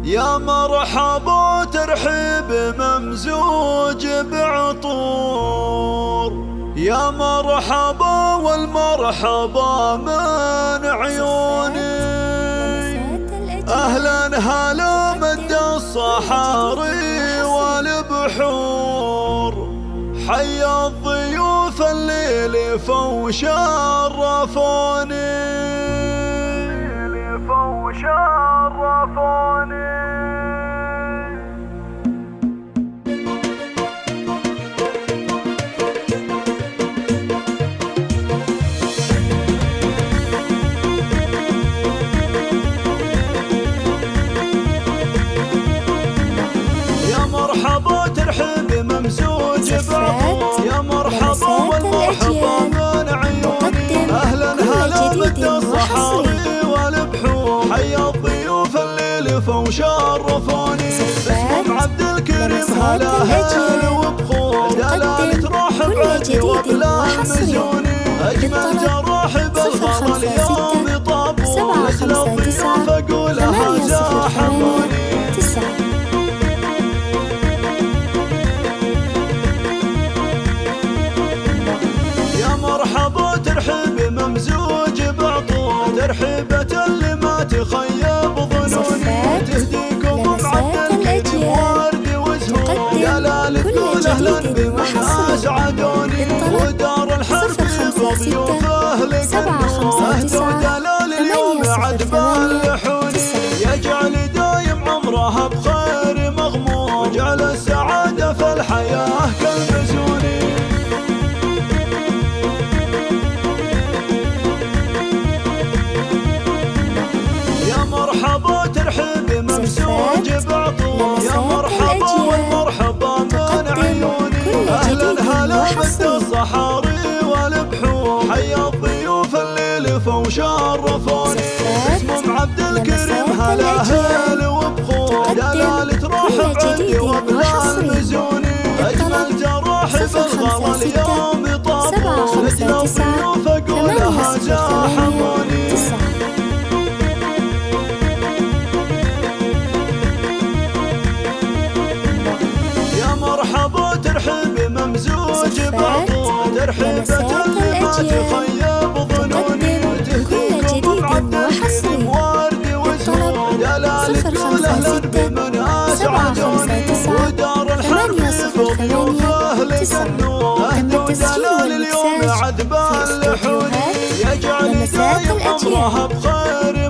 يا مرحبا ترحيب ممزوج بعطور، يا مرحبا والمرحبا من عيوني. أهلا هلا مد الصحاري والبحور، حي الضيوف اللي لفوا شرفوني. مرحبا ترحيب ممزوج بعطور، يا مرحبا والمرحبا من عيوني. أهلا هلا مد الصحاري والبحور، حي الضيوف اللي لفوا شرفوني. باسم عبد الكريم هلا هلا وبخور، دلالة روح بعدي وبلا المزوني. أجمل جراحب الغلا اليوم طابور، لأجل الضيوف أقولها زاحموني. مرحبا ترحيب ممزوج بعطور، ترحيبة اللي ما تخيب ظنوني. تهديكم معد الكريم ورد وزهور، دلالة تقول أهلا بمن أسعدوني. ودار الحرب بضيوفه لقنون، أهدوا دلال اليوم عدبان لحوني. يجعل دايم عمرها بخير مغمور، جعل السعادة في الحياة كالمزوني. مرحبا ترحيب ممزوج بعطور، يا مرحبا والمرحبا من عيوني. أهلا هلا مد الصحاري والبحور، حي الضيوف اللي لفوا شرفوني. اسمهم عبد الكريم هلا هلا وبخور، دلالة روح بعدي وبلا المزوني. أجمل جراحب الغلا اليوم طابور، لأجل الضيوف أقولها زاحموني. مرحبا ترحيب ممزوج بعطور، ترحيبة اللي ما تخيب ظنوني. تهديكم معد الكريم ورد وزهور، دلالة تقول أهلا بمن أسعدوني. ودار الحرب بضيوفه لقنون، أهدوا دلال اليوم عذبان لحوني. يجعل دايم عمرها بخير